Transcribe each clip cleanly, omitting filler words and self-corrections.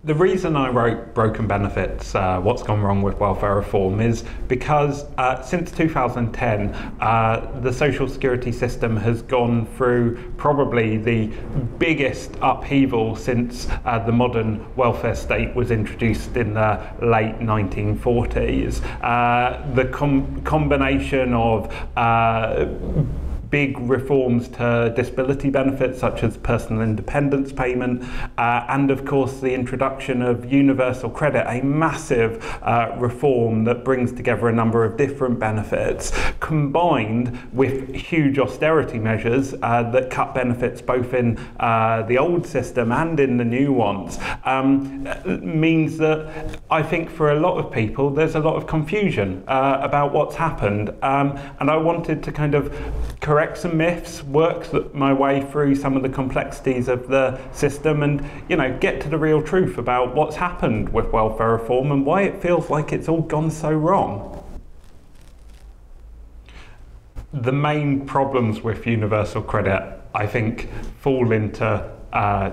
The reason I wrote Broken Benefits, What's Gone Wrong with Welfare Reform, is because since 2010, the social security system has gone through probably the biggest upheaval since the modern welfare state was introduced in the late 1940s. The combination of big reforms to disability benefits such as personal independence payment and of course the introduction of universal credit, a massive reform that brings together a number of different benefits, combined with huge austerity measures that cut benefits both in the old system and in the new ones, means that I think for a lot of people there's a lot of confusion about what's happened, and I wanted to kind of correct some myths, work my way through some of the complexities of the system, and get to the real truth about what's happened with welfare reform and why it feels like it's all gone so wrong. The main problems with universal credit, I think, fall into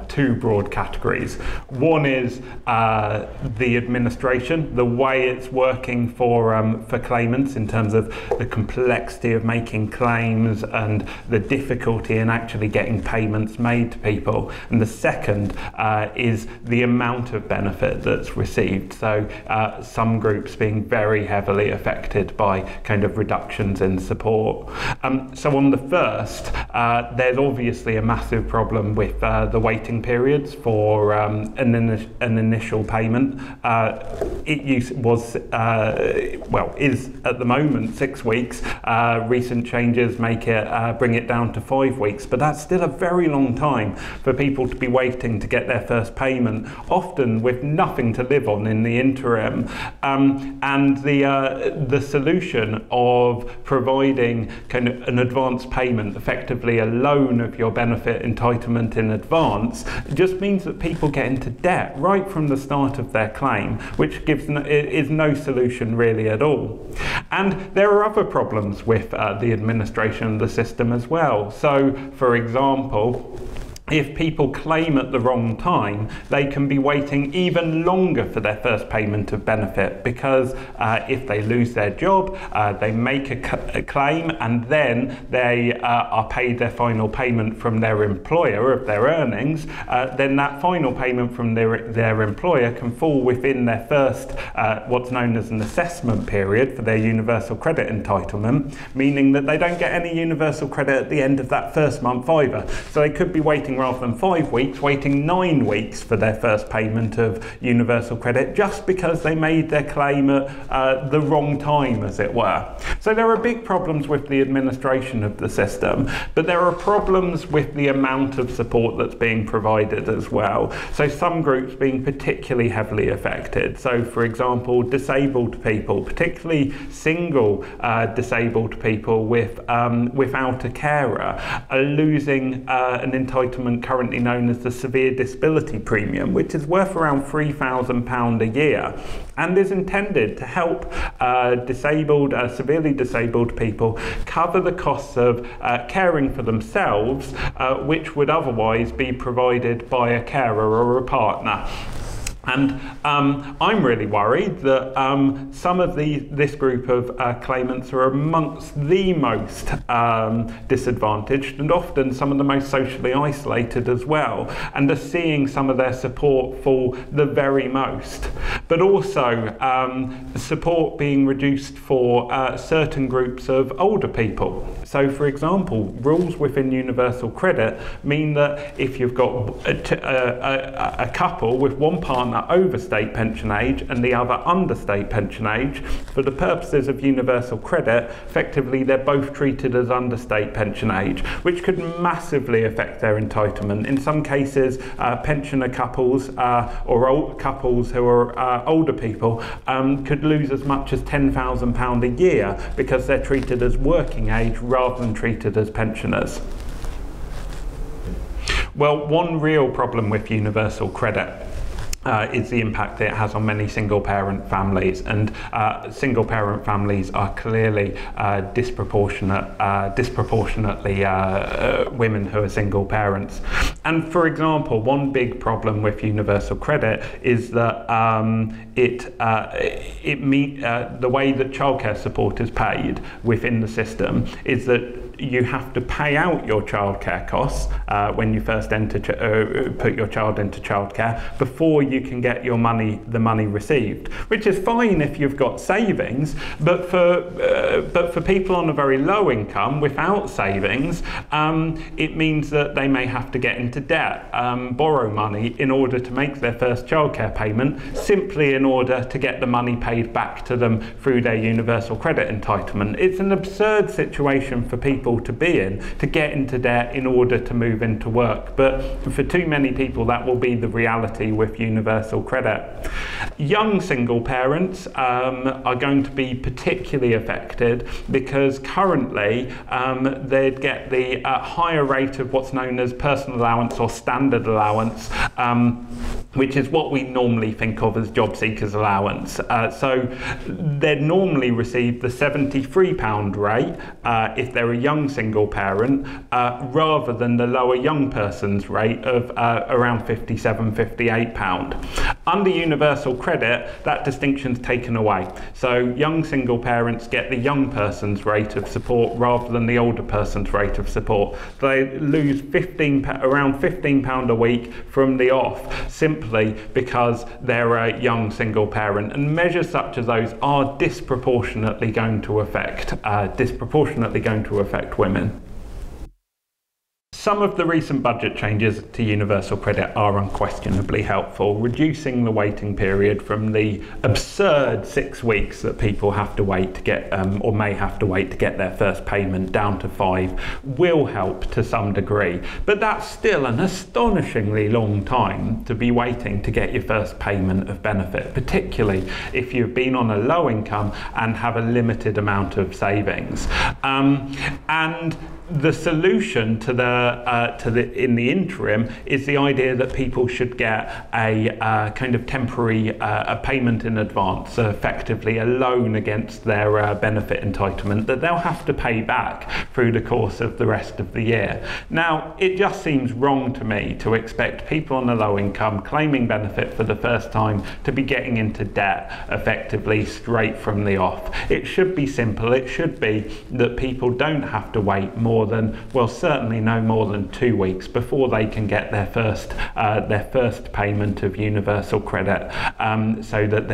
two broad categories. One is the administration, the way it's working for claimants in terms of the complexity of making claims and the difficulty in actually getting payments made to people. And the second is the amount of benefit that's received. So some groups being very heavily affected by kind of reductions in support. So on the first, there's obviously a massive problem with the waiting periods for an initial payment. Is at the moment 6 weeks. Recent changes make it bring it down to 5 weeks, but that's still a very long time for people to be waiting to get their first payment, often with nothing to live on in the interim. And the solution of providing kind of an advance payment, effectively a loan of your benefit entitlement in advance, just means that people get into debt right from the start of their claim, which is no solution really at all. And there are other problems with the administration of the system as well. So, for example, if people claim at the wrong time, they can be waiting even longer for their first payment of benefit, because if they lose their job, they make a claim and then they are paid their final payment from their employer of their earnings, then that final payment from their employer can fall within their first, what's known as an assessment period for their universal credit entitlement, meaning that they don't get any universal credit at the end of that first month either. So they could be waiting rather than 5 weeks, waiting 9 weeks for their first payment of universal credit, just because they made their claim at the wrong time, as it were. So there are big problems with the administration of the system, but there are problems with the amount of support that's being provided as well. So some groups being particularly heavily affected. So for example, disabled people, particularly single disabled people without a carer, are losing an entitlement currently known as the severe disability premium, which is worth around £3,000 a year and is intended to help severely disabled people cover the costs of caring for themselves, which would otherwise be provided by a carer or a partner. And I'm really worried that some of this group of claimants are amongst the most disadvantaged and often some of the most socially isolated as well, and are seeing some of their support fall the very most. But also support being reduced for certain groups of older people. So for example, rules within universal credit mean that if you've got a couple with one partner over state pension age and the other under state pension age, for the purposes of universal credit, effectively they're both treated as under state pension age, which could massively affect their entitlement. In some cases, pensioner couples or old couples who are older people could lose as much as £10,000 a year because they're treated as working age rather than treated as pensioners. Well, one real problem with universal credit is the impact that it has on many single-parent families, and single-parent families are clearly disproportionately women who are single parents. And for example, one big problem with universal credit is that the way that childcare support is paid within the system is that you have to pay out your childcare costs when you first put your child into childcare before you can get the money received, which is fine if you've got savings, but for people on a very low income without savings, it means that they may have to get into debt, borrow money in order to make their first childcare payment, simply in order to get the money paid back to them through their universal credit entitlement. It's an absurd situation for people to be in, to get into debt in order to move into work. But for too many people, that will be the reality with universal credit. Young single parents are going to be particularly affected because currently they'd get the higher rate of what's known as personal allowance or standard allowance, which is what we normally think of as job seekers allowance. So they'd normally receive the £73 rate if they're a young single parent, rather than the lower young person's rate of around £57-58. Under universal credit, that distinction's taken away. So young single parents get the young person's rate of support rather than the older person's rate of support. They lose around £15 a week from the off, simply because they're a young single parent. And measures such as those are disproportionately going to affect women. Some of the recent budget changes to universal credit are unquestionably helpful, reducing the waiting period from the absurd 6 weeks that people have to wait to get, or may have to wait to get their first payment, down to 5, will help to some degree. But that's still an astonishingly long time to be waiting to get your first payment of benefit, particularly if you've been on a low income and have a limited amount of savings. And the solution to in the interim is the idea that people should get a kind of temporary a payment in advance, so effectively a loan against their benefit entitlement that they'll have to pay back through the course of the rest of the year. Now, it just seems wrong to me to expect people on a low income claiming benefit for the first time to be getting into debt effectively straight from the off. It should be simple. It should be that people don't have to wait more than, well, certainly no more than 2 weeks before they can get their first payment of universal credit, so that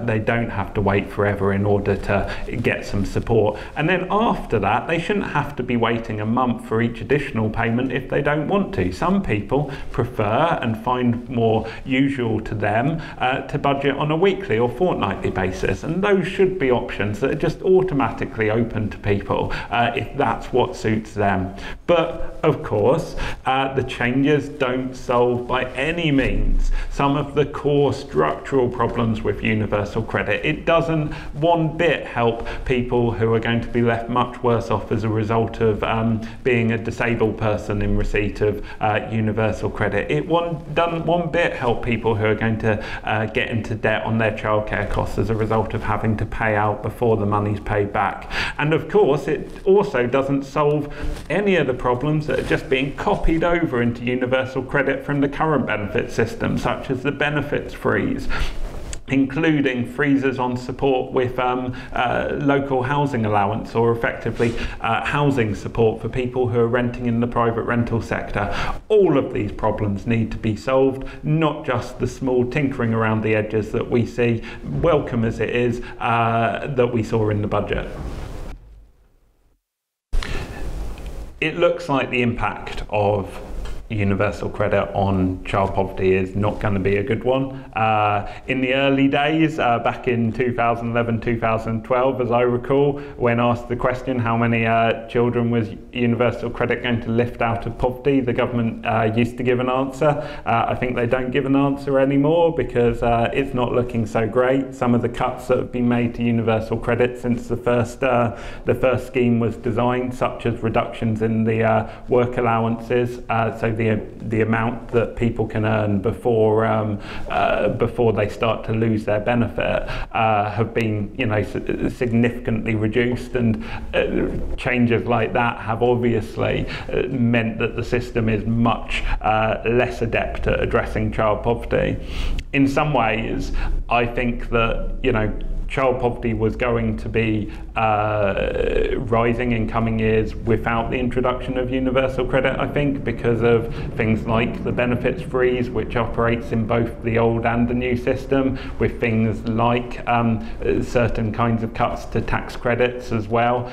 they don't have to wait forever in order to get some support. And then after that, they shouldn't have to be waiting a month for each additional payment if they don't want to. Some people prefer and find more usual to them to budget on a weekly or fortnightly basis, and those should be options that are just automatically open to people if that's what suits them. But of course, the changes don't solve by any means some of the core structural problems with universal credit. It doesn't one bit help people who are going to be left much worse off as a result of being a disabled person in receipt of universal credit. It doesn't one bit help people who are going to get into debt on their childcare costs as a result of having to pay out before the money's paid back. And of course, it also doesn't solve any of the problems that are just being copied over into universal credit from the current benefit system, such as the benefits freeze, including freezes on support with local housing allowance, or effectively housing support for people who are renting in the private rental sector. All of these problems need to be solved, not just the small tinkering around the edges that we see, welcome as it is, that we saw in the budget. It looks like the impact of universal credit on child poverty is not going to be a good one. In the early days, back in 2011-2012, as I recall, when asked the question how many children was universal credit going to lift out of poverty, the government used to give an answer. I think they don't give an answer anymore because it's not looking so great. Some of the cuts that have been made to universal credit since the first scheme was designed, such as reductions in the work allowances, so the amount that people can earn before they start to lose their benefit, have been, significantly reduced, and changes like that have obviously meant that the system is much less adept at addressing child poverty. In some ways, I think that, child poverty was going to be rising in coming years without the introduction of universal credit, I think, because of things like the benefits freeze, which operates in both the old and the new system, with things like certain kinds of cuts to tax credits as well,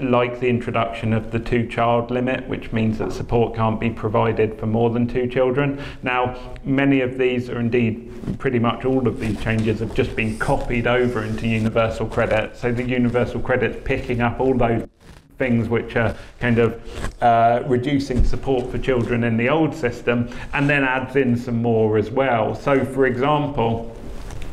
like the introduction of the 2-child limit, which means that support can't be provided for more than 2 children. Now, many of these, or indeed pretty much all of these changes, have just been copied over into universal credit. So the universal credit's picking up all those things which are kind of reducing support for children in the old system, and then adds in some more as well. So, for example,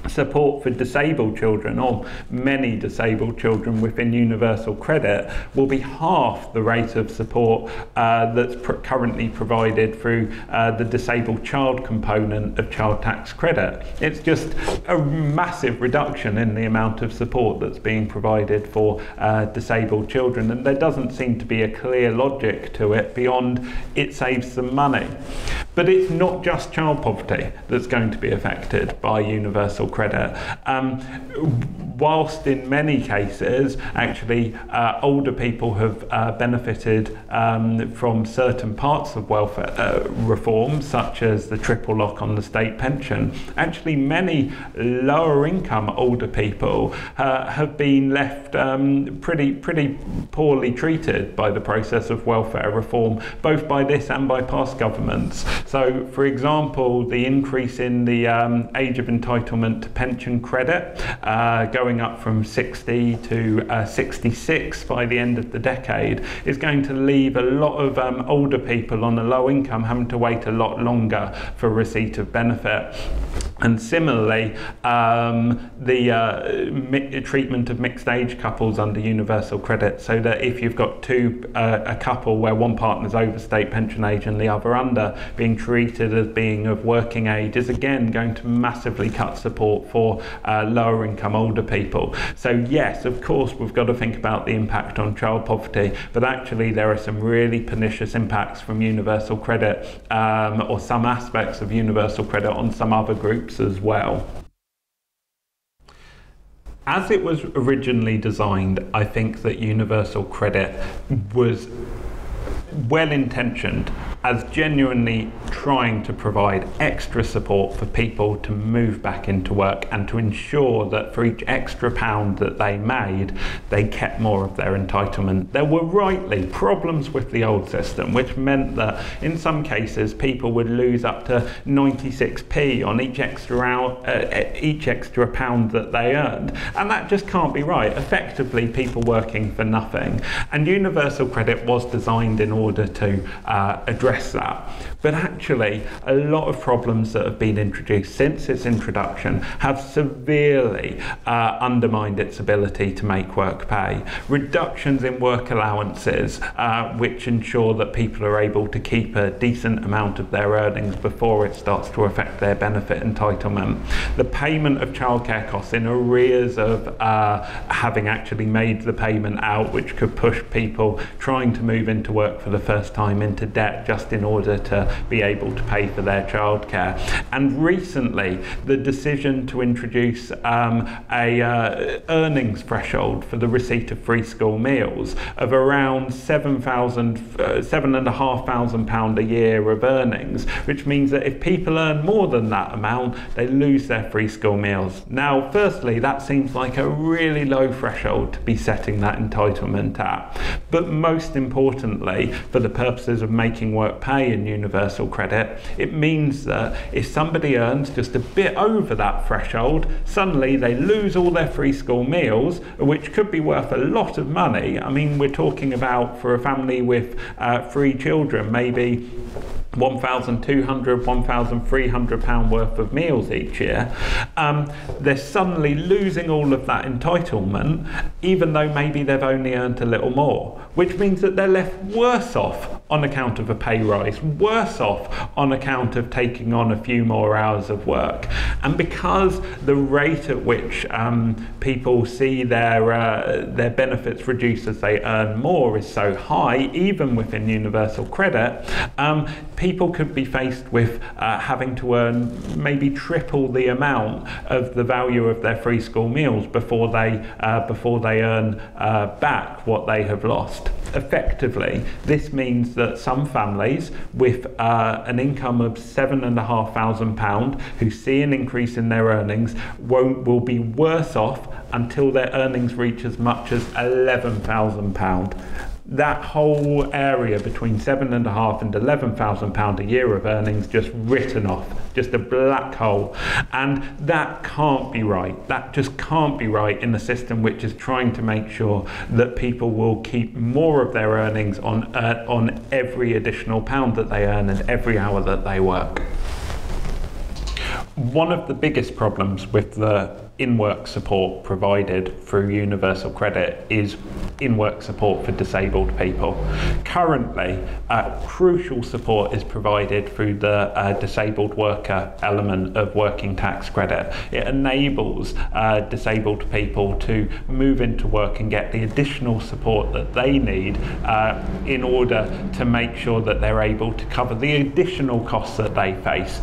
support for disabled children, or many disabled children within universal credit, will be half the rate of support that's currently provided through the disabled child component of child tax credit. It's just a massive reduction in the amount of support that's being provided for disabled children, and there doesn't seem to be a clear logic to it beyond it saves some money. But it's not just child poverty that's going to be affected by universal credit. Whilst in many cases, actually, older people have benefited from certain parts of welfare reform, such as the triple lock on the state pension, actually many lower income older people have been left pretty poorly treated by the process of welfare reform, both by this and by past governments. So, for example, the increase in the age of entitlement to pension credit, going up from 60 to 66 by the end of the decade, is going to leave a lot of older people on a low income having to wait a lot longer for receipt of benefit. And similarly, the treatment of mixed age couples under universal credit, so that if you've got a couple where one partner's over state pension age and the other under, being treated as being of working age, is again going to massively cut support for lower income older people. So yes, of course, we've got to think about the impact on child poverty, but actually there are some really pernicious impacts from universal credit, or some aspects of universal credit, on some other groups as well. As it was originally designed, I think that universal credit was well-intentioned as genuinely trying to provide extra support for people to move back into work, and to ensure that for each extra pound that they made, they kept more of their entitlement. There were rightly problems with the old system, which meant that in some cases people would lose up to 96p on each extra pound that they earned, and that just can't be right. Effectively, people working for nothing. And universal credit was designed in order to address that. But actually, a lot of problems that have been introduced since its introduction have severely undermined its ability to make work pay. Reductions in work allowances, which ensure that people are able to keep a decent amount of their earnings before it starts to affect their benefit entitlement. The payment of childcare costs in arrears of having actually made the payment out, which could push people trying to move into work for the first time into debt just in order to be able to pay for their childcare. And recently, the decision to introduce a earnings threshold for the receipt of free school meals of around £7,500 a year of earnings, which means that if people earn more than that amount, they lose their free school meals. Now, firstly, that seems like a really low threshold to be setting that entitlement at. But most importantly, for the purposes of making work pay in universal credit, it means that if somebody earns just a bit over that threshold, suddenly they lose all their free school meals, which could be worth a lot of money. I mean, we're talking about, for a family with 3 children, maybe £1,200, £1,300 worth of meals each year, they're suddenly losing all of that entitlement, even though maybe they've only earned a little more, which means that they're left worse off on account of a pay rise, worse off on account of taking on a few more hours of work. And because the rate at which people see their benefits reduce as they earn more is so high, even within universal credit, people could be faced with having to earn maybe triple the amount of the value of their free school meals before they earn back what they have lost. Effectively, this means that some families with an income of £7,500 who see an increase in their earnings will be worse off until their earnings reach as much as £11,000. That whole area between £7,500 and £11,000 a year of earnings just written off, just a black hole. And that can't be right. That just can't be right in a system which is trying to make sure that people will keep more of their earnings on every additional pound that they earn and every hour that they work. One of the biggest problems with the in-work support provided through universal credit is in-work support for disabled people. Currently, crucial support is provided through the disabled worker element of working tax credit. It enables disabled people to move into work and get the additional support that they need in order to make sure that they're able to cover the additional costs that they face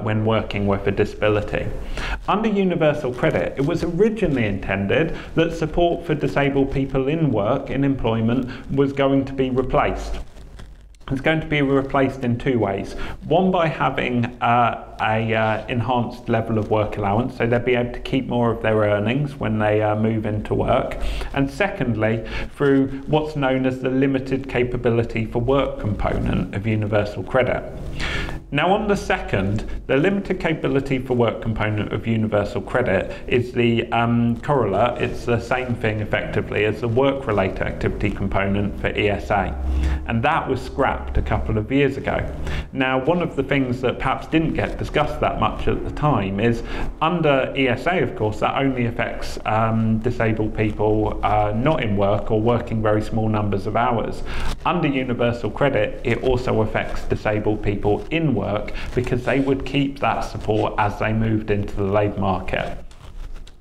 when working with a disability. Under universal credit, it was originally intended that support for disabled people in work, in employment, was going to be replaced. It's going to be replaced in two ways. One, by having a enhanced level of work allowance, so they'll be able to keep more of their earnings when they move into work. And secondly, through what's known as the limited capability for work component of universal credit. Now, on the second, the limited capability for work component of universal credit is the correlate. It's the same thing effectively as the work-related activity component for ESA. And that was scrapped a couple of years ago. Now, one of the things that perhaps didn't get discussed that much at the time is under ESA, of course, that only affects disabled people not in work or working very small numbers of hours. Under universal credit, it also affects disabled people in work because they would keep that support as they moved into the labour market.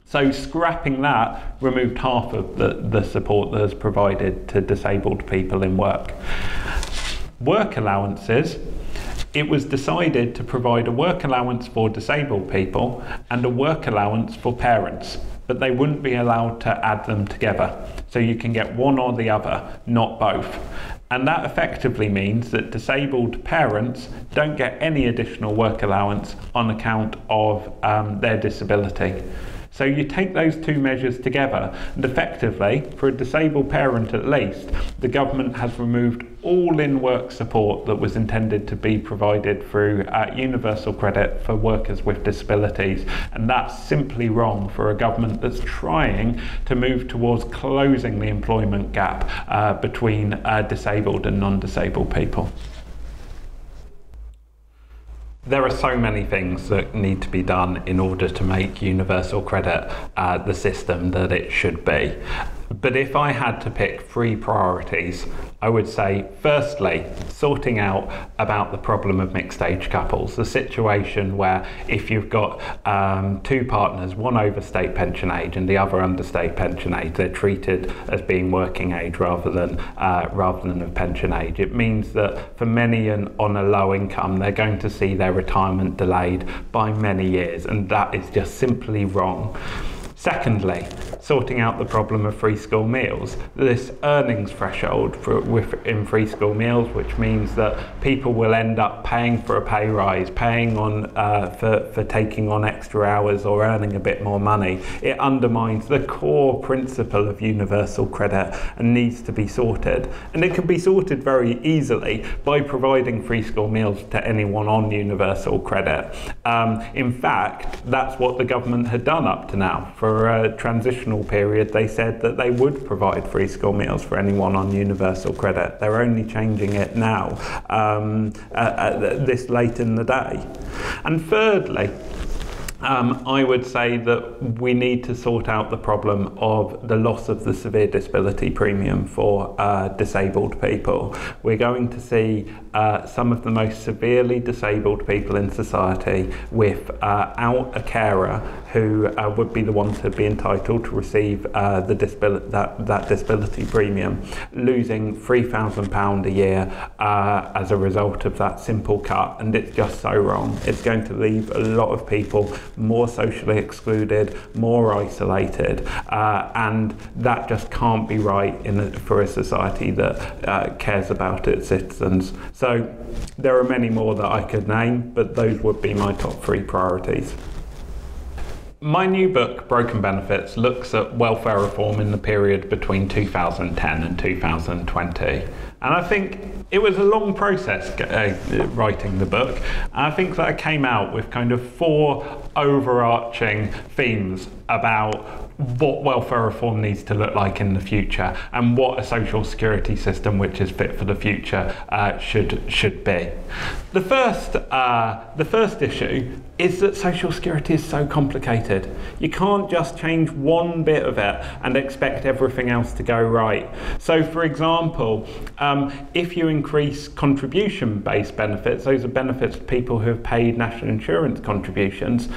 So scrapping that removed half of the support that is provided to disabled people in work. Work allowances, it was decided to provide a work allowance for disabled people and a work allowance for parents, but they wouldn't be allowed to add them together. So you can get one or the other, not both. And that effectively means that disabled parents don't get any additional work allowance on account of their disability. So you take those two measures together, and effectively, for a disabled parent at least, the government has removed all in-work support that was intended to be provided through universal credit for workers with disabilities. And that's simply wrong for a government that's trying to move towards closing the employment gap between disabled and non-disabled people. There are so many things that need to be done in order to make universal credit the system that it should be. But if I had to pick three priorities, I would say, firstly, sorting out about the problem of mixed age couples, the situation where if you've got two partners, one over state pension age and the other under state pension age, they're treated as being working age rather than of pension age. It means that for many on a low income, they're going to see their retirement delayed by many years, and that is just simply wrong. Secondly, sorting out the problem of free school meals. This earnings threshold in free school meals, which means that people will end up paying for a pay rise, paying on for taking on extra hours or earning a bit more money. It undermines the core principle of universal credit and needs to be sorted. And it can be sorted very easily by providing free school meals to anyone on universal credit. In fact, that's what the government had done up to now. For for a transitional period, they said that they would provide free school meals for anyone on universal credit. They're only changing it now, this late in the day. And thirdly, I would say that we need to sort out the problem of the loss of the severe disability premium for disabled people. We're going to see some of the most severely disabled people in society without a carer who would be the ones who'd be entitled to receive that disability premium, losing £3,000 a year as a result of that simple cut, and it's just so wrong. It's going to leave a lot of people more socially excluded, more isolated, and that just can't be right for a society that cares about its citizens. So there are many more that I could name, but those would be my top 3 priorities. My new book, Broken Benefits, looks at welfare reform in the period between 2010 and 2020. And I think it was a long process writing the book. And I think that I came out with kind of 4 overarching themes about what welfare reform needs to look like in the future and what a social security system which is fit for the future should be. The first issue is that social security is so complicated. You can't just change one bit of it and expect everything else to go right. So for example, if you increase contribution-based benefits, those are benefits to people who have paid national insurance contributions,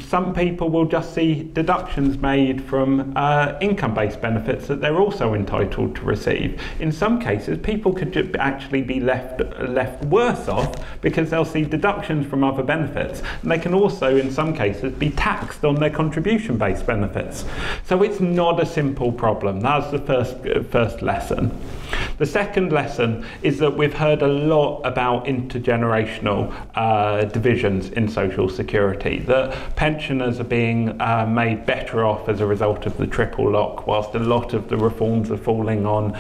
some people will just see deductions made from income-based benefits that they're also entitled to receive. In some cases, people could actually be left worse off because they'll see deductions from other benefits, and they can also, in some cases, be taxed on their contribution-based benefits. So it's not a simple problem. That's the first lesson. The second lesson is that we've heard a lot about intergenerational divisions in social security, that pensioners are being made better off as a result of the triple lock, whilst a lot of the reforms are falling on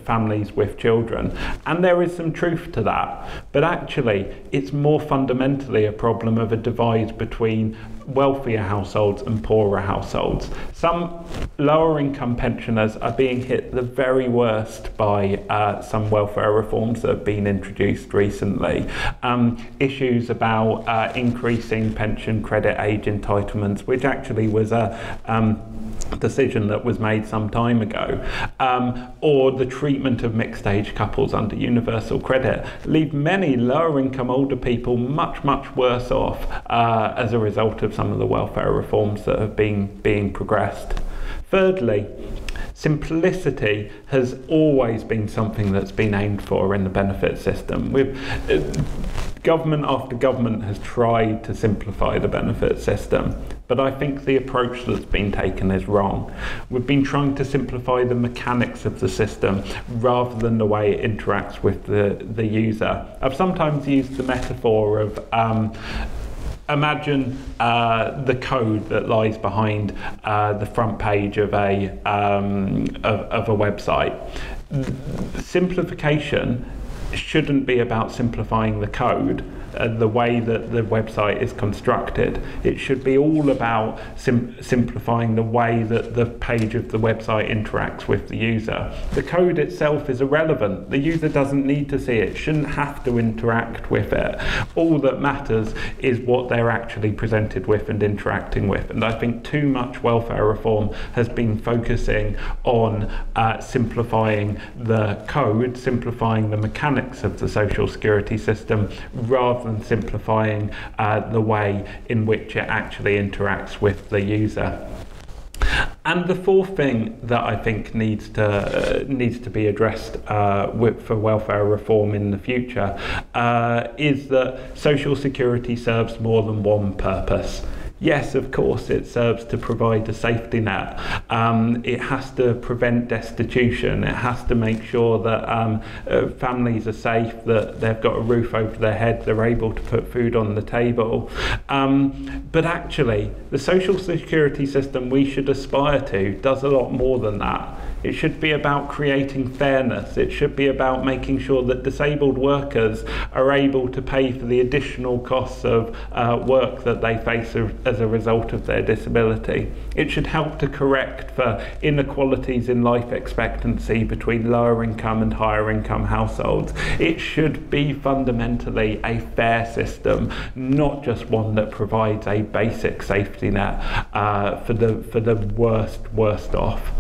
families with children. And there is some truth to that, but actually it's more fundamentally a problem of a divide between wealthier households and poorer households. Some lower income pensioners are being hit the very worst by some welfare reforms that have been introduced recently. Issues about increasing pension credit age entitlements, which actually was a decision that was made some time ago, or the treatment of mixed age couples under universal credit, leave many lower income older people much worse off as a result of some of the welfare reforms that have been being progressed. Thirdly, simplicity has always been something that's been aimed for in the benefit system. Government after government has tried to simplify the benefit system, but I think the approach that's been taken is wrong. We've been trying to simplify the mechanics of the system rather than the way it interacts with the user. I've sometimes used the metaphor of imagine the code that lies behind the front page of a website. Simplification shouldn't be about simplifying the code, the way that the website is constructed. It should be all about simplifying the way that the page of the website interacts with the user. The code itself is irrelevant. The user doesn't need to see it, shouldn't have to interact with it. All that matters is what they're actually presented with and interacting with. And I think too much welfare reform has been focusing on simplifying the code, simplifying the mechanics of the social security system, rather than simplifying the way in which it actually interacts with the user. And the fourth thing that I think needs to be addressed for welfare reform in the future is that social security serves more than one purpose. Yes, of course, it serves to provide a safety net. It has to prevent destitution. It has to make sure that families are safe, that they've got a roof over their head, they're able to put food on the table. But actually, the social security system we should aspire to does a lot more than that. It should be about creating fairness. It should be about making sure that disabled workers are able to pay for the additional costs of work that they face as a result of their disability. It should help to correct for inequalities in life expectancy between lower income and higher income households. It should be fundamentally a fair system, not just one that provides a basic safety net for the worst off.